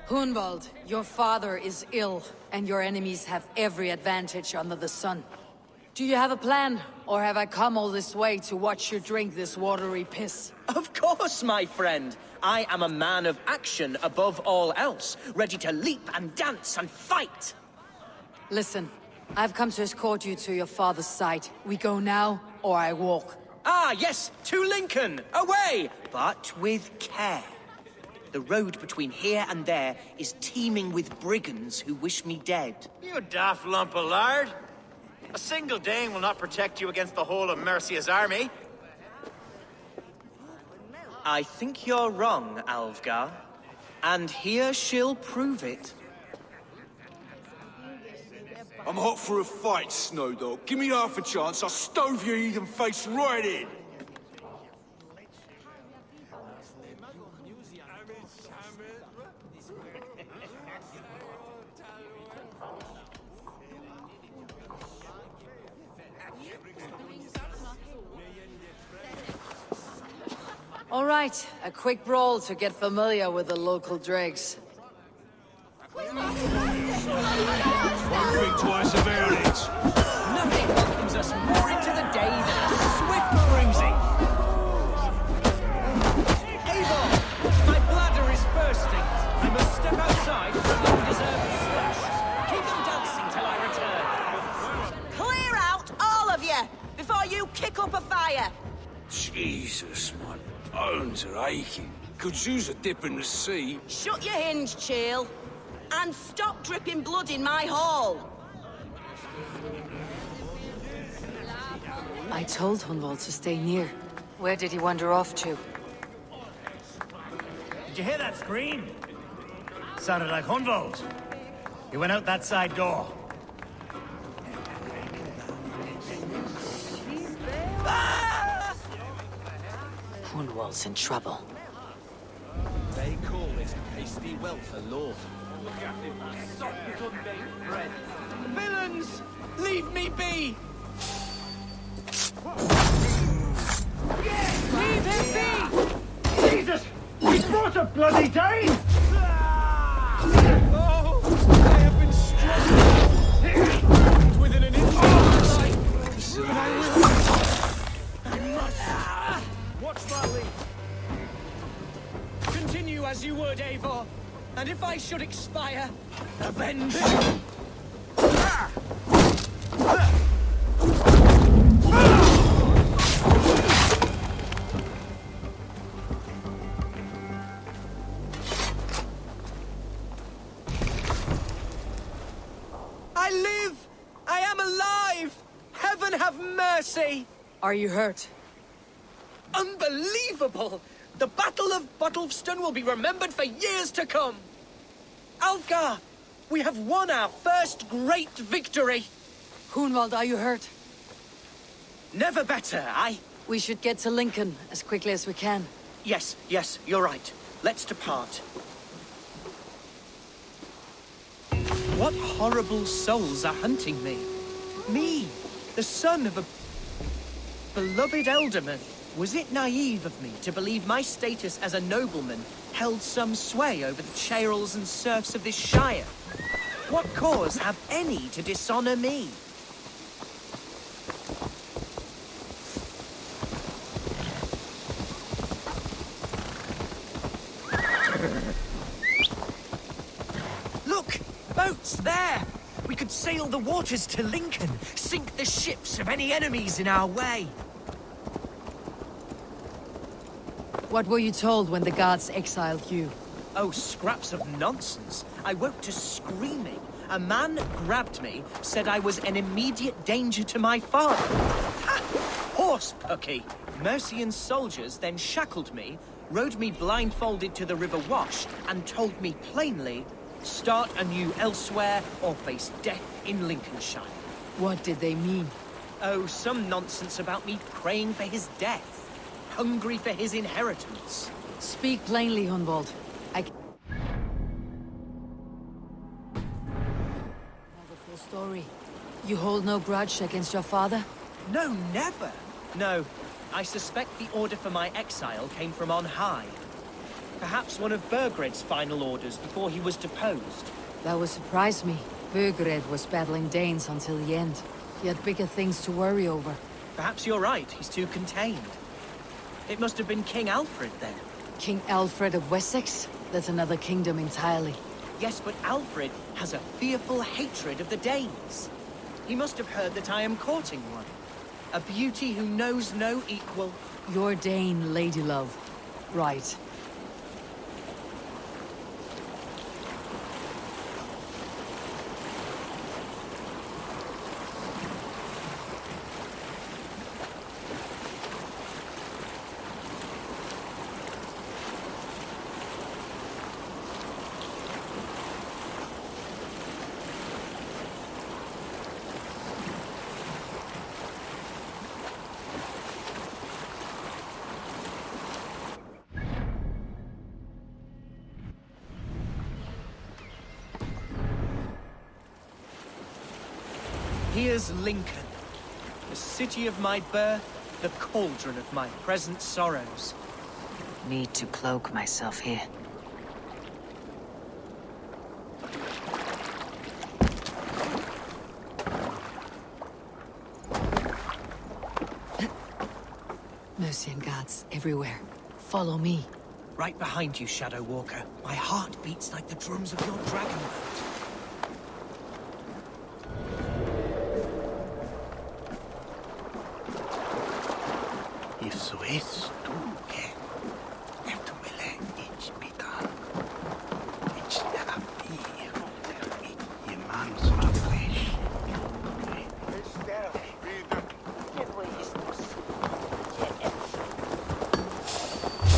Hunwald, your father is ill, and your enemies have every advantage under the sun. Do you have a plan, or have I come all this way to watch you drink this watery piss? Of course, my friend. I am a man of action above all else, ready to leap and dance and fight. Listen, I've come to escort you to your father's side. We go now, or I walk. Ah, yes, to Lincoln! Away! But with care. The road between here and there is teeming with brigands who wish me dead. You daft lump of lard! A single Dane will not protect you against the whole of Mercia's army. I think you're wrong, Alvgar. And here she'll prove it. I'm hot for a fight, Snowdog. Give me half a chance, I'll stove your heathen face right in. All right, a quick brawl to get familiar with the local dregs. Think twice about it. Nothing welcomes us more into the day than a swift cruising. Eivor, my bladder is bursting. I must step outside for an undeserved splash. Keep them dancing till I return. Clear out, all of you, before you kick up a fire. Jesus, my bones are aching. Could use a dip in the sea. Shut your hinge, Chill. And stop dripping blood in my hall. I told Hunwald to stay near. Where did he wander off to? Did you hear that scream? Sounded like Hunwald. He went out that side door. Hunwald's in trouble. They call this pasty wealth a law. Villains! Leave me be! Leave him be! Jesus! He's brought a bloody Dane! Oh! I have been struck within an inch of my life! But I must! Watch my lead! Continue as you would, Eivor. And if I should expire, avenge! I live! I am alive! Heaven have mercy! Are you hurt? Unbelievable! The Battle of Bottleston will be remembered for years to come! Alvgar! We have won our first great victory! Hunwald, are you hurt? Never better, We should get to Lincoln as quickly as we can. Yes, you're right. Let's depart. What horrible souls are hunting me? Me, the son of a beloved alderman. Was it naive of me to believe my status as a nobleman held some sway over the churls and serfs of this shire? What cause have any to dishonor me? Look! Boats there! We could sail the waters to Lincoln, sink the ships of any enemies in our way. What were you told when the guards exiled you? Oh, scraps of nonsense. I woke to screaming. A man grabbed me, said I was an immediate danger to my father. Ha! Horse pucky! Mercian soldiers then shackled me, rode me blindfolded to the River Wash, and told me plainly, start anew elsewhere or face death in Lincolnshire. What did they mean? Oh, some nonsense about me praying for his death. Hungry for his inheritance. Speak plainly, Hunwald. Another full story. You hold no grudge against your father? No, never. No, I suspect the order for my exile came from on high. Perhaps one of Burgred's final orders before he was deposed. That would surprise me. Burgred was battling Danes until the end. He had bigger things to worry over. Perhaps you're right. He's too contained. It must have been King Alfred, then. King Alfred of Wessex? That's another kingdom entirely. Yes, but Alfred has a fearful hatred of the Danes. He must have heard that I am courting one. A beauty who knows no equal. Your Dane, ladylove. Right. Here's Lincoln, the city of my birth, the cauldron of my present sorrows. Need to cloak myself here. Mercian guards everywhere. Follow me. Right behind you, Shadow Walker. My heart beats like the drums of your dragon boat. Eso es tú, ¿qué? Esto huele inspirar. It's therapy. Your man's my wish.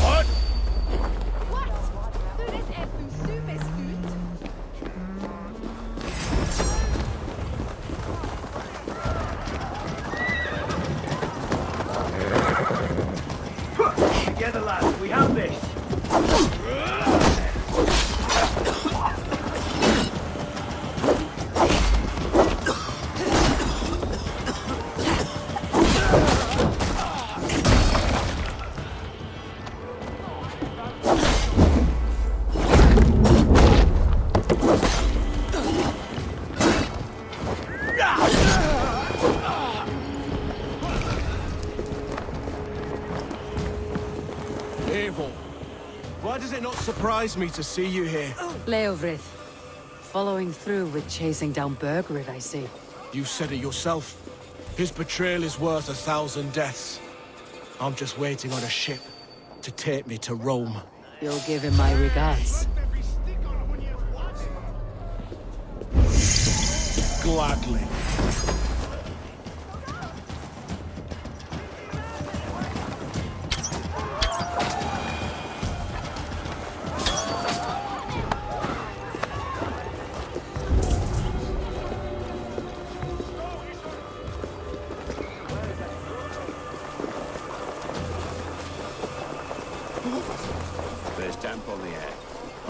What? What? Du, das är superskutt. Together, lads, we have this. Why does it not surprise me to see you here? Leovrith. Following through with chasing down Burgred, I see. You said it yourself. His betrayal is worth 1,000 deaths. I'm just waiting on a ship to take me to Rome. You'll give him my regards. Gladly.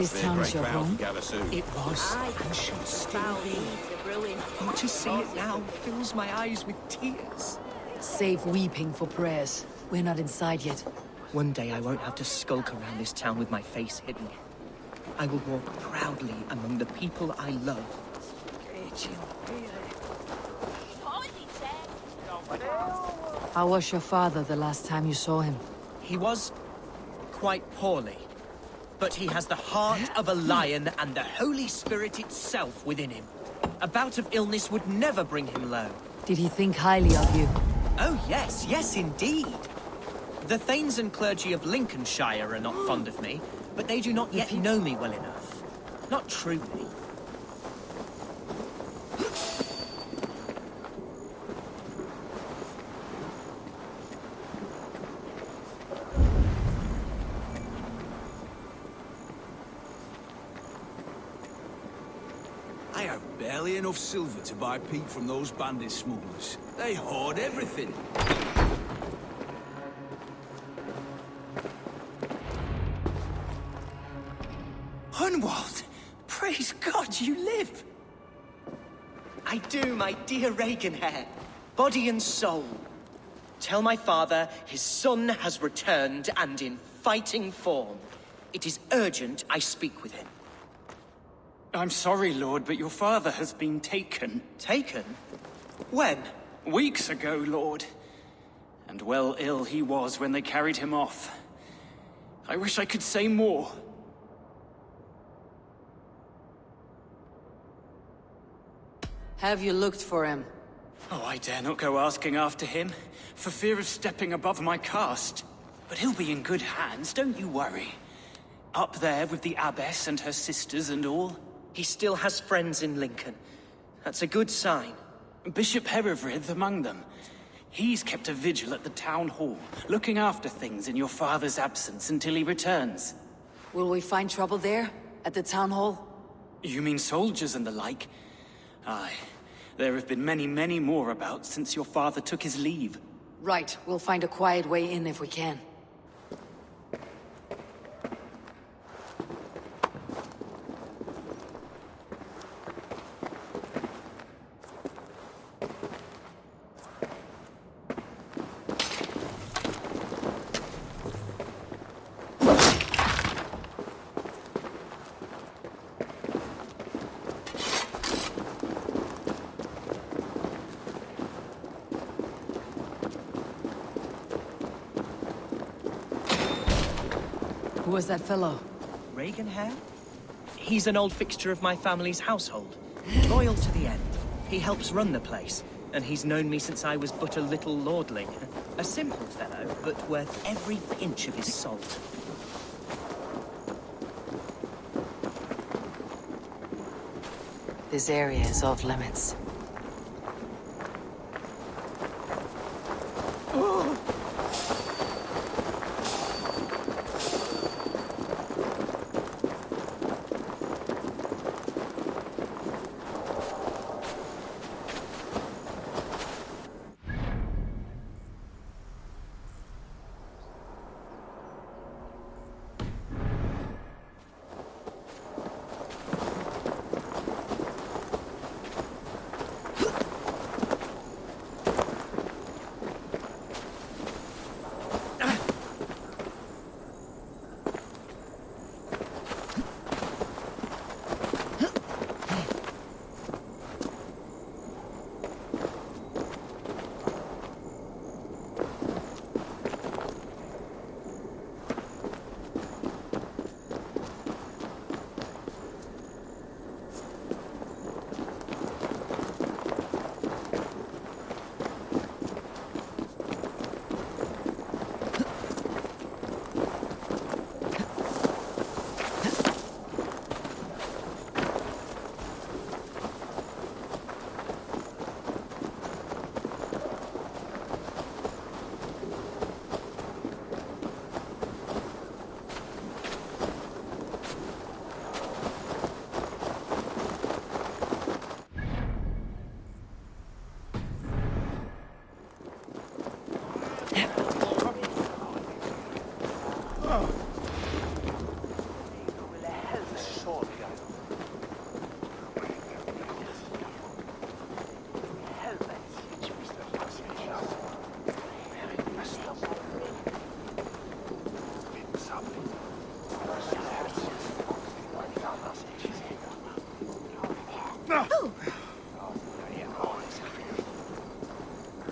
This town is your home? It was, and should still be. Oh, to see it now fills my eyes with tears. Save weeping for prayers. We're not inside yet. One day I won't have to skulk around this town with my face hidden. I will walk proudly among the people I love. How was your father the last time you saw him? He was quite poorly. But he has the heart of a lion and the Holy Spirit itself within him. A bout of illness would never bring him low. Did he think highly of you? Oh yes, yes indeed. The Thanes and clergy of Lincolnshire are not fond of me, but they do not yet know me well enough. Not truly. I have barely enough silver to buy peat from those bandit smugglers. They hoard everything. Hunwald! Praise God you live! I do, my dear Reaganhair. Body and soul. Tell my father his son has returned and in fighting form. It is urgent I speak with him. I'm sorry, Lord, but your father has been taken. Taken? When? Weeks ago, Lord. And well ill he was when they carried him off. I wish I could say more. Have you looked for him? Oh, I dare not go asking after him, for fear of stepping above my caste. But he'll be in good hands, don't you worry. Up there with the abbess and her sisters and all. He still has friends in Lincoln. That's a good sign. Bishop Herewrith among them. He's kept a vigil at the town hall, looking after things in your father's absence until he returns. Will we find trouble there? At the town hall? You mean soldiers and the like? Aye. There have been many, many more about since your father took his leave. Right. We'll find a quiet way in if we can. Who was that fellow? Reaganhair? He's an old fixture of my family's household. Loyal to the end. He helps run the place, and he's known me since I was but a little lordling. A simple fellow, but worth every pinch of his salt. This area is off limits.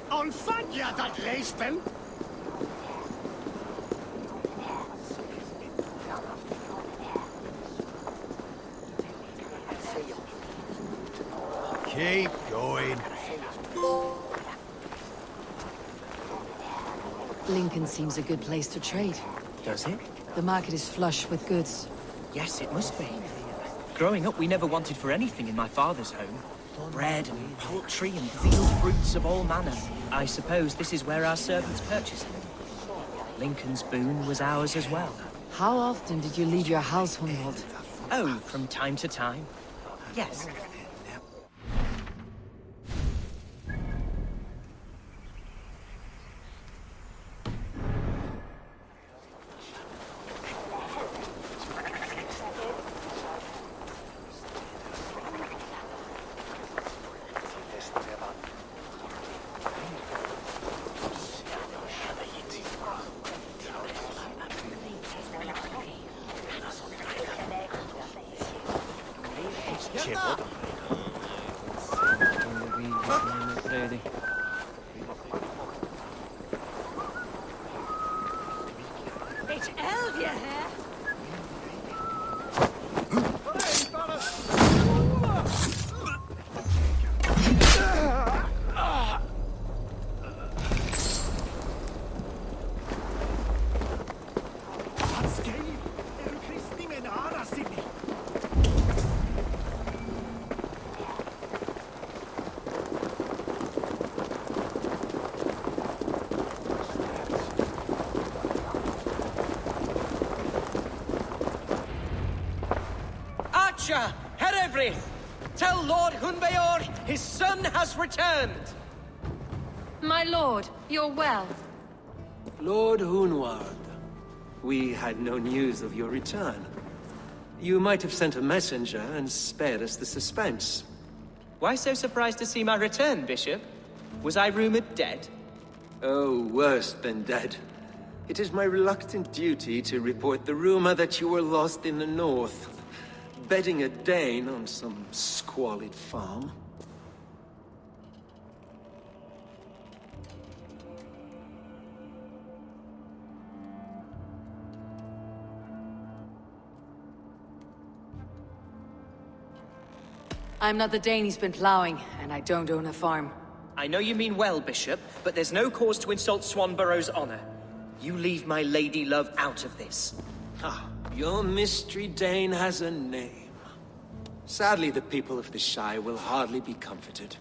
Onfadja dat leespel? Keep going. Lincoln seems a good place to trade. Does it? The market is flush with goods. Yes, it must be. Growing up, we never wanted for anything in my father's home. Bread and poultry and field fruits of all manner. I suppose this is where our servants purchased them. Lincoln's boon was ours as well. How often did you leave your house, Hunwald? Oh, from time to time. Yes. It's Elvia here. Herevri! Tell Lord Hunbeor his son has returned! My lord, you're well. Lord Hunwald, we had no news of your return. You might have sent a messenger and spared us the suspense. Why so surprised to see my return, Bishop? Was I rumored dead? Oh, worse than dead. It is my reluctant duty to report the rumor that you were lost in the north, bedding a Dane on some squalid farm. I'm not the Dane he's been plowing, and I don't own a farm. I know you mean well, Bishop, but there's no cause to insult Swanborough's honor. You leave my lady love out of this. Ah, your mystery Dane has a name. Sadly, the people of the Shire will hardly be comforted.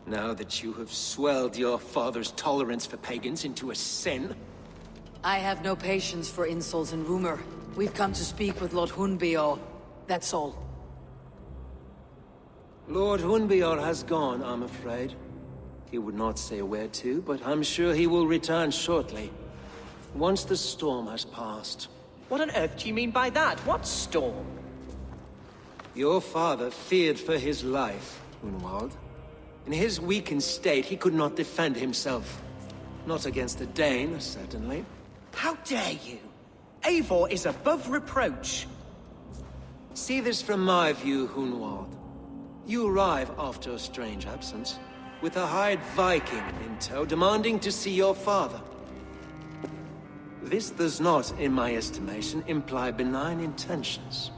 Now that you have swelled your father's tolerance for pagans into a sin. I have no patience for insults and rumor. We've come to speak with Lord Hunbeor. That's all. Lord Hunbeor has gone, I'm afraid. He would not say where to, but I'm sure he will return shortly. Once the storm has passed. What on earth do you mean by that? What storm? Your father feared for his life, Hunwald. In his weakened state, he could not defend himself. Not against a Dane, certainly. How dare you? Eivor is above reproach. See this from my view, Hunwald. You arrive after a strange absence, with a hired Viking in tow, demanding to see your father. This does not, in my estimation, imply benign intentions.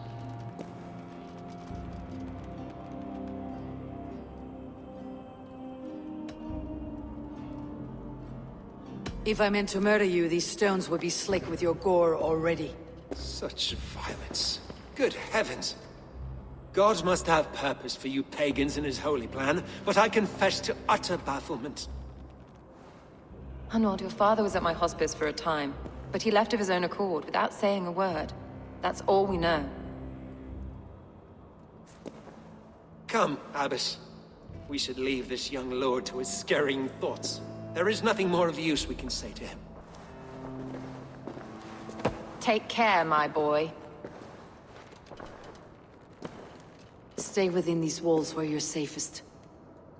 If I meant to murder you, these stones would be slick with your gore already. Such violence. Good heavens! God must have purpose for you pagans in his holy plan, but I confess to utter bafflement. Hunwald, your father was at my hospice for a time, but he left of his own accord, without saying a word. That's all we know. Come, Abbess. We should leave this young lord to his scurrying thoughts. There is nothing more of use we can say to him. Take care, my boy. Stay within these walls where you're safest.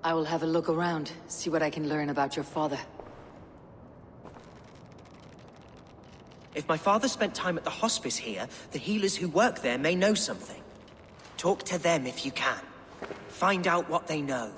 I will have a look around, see what I can learn about your father. If my father spent time at the hospice here, the healers who work there may know something. Talk to them if you can. Find out what they know.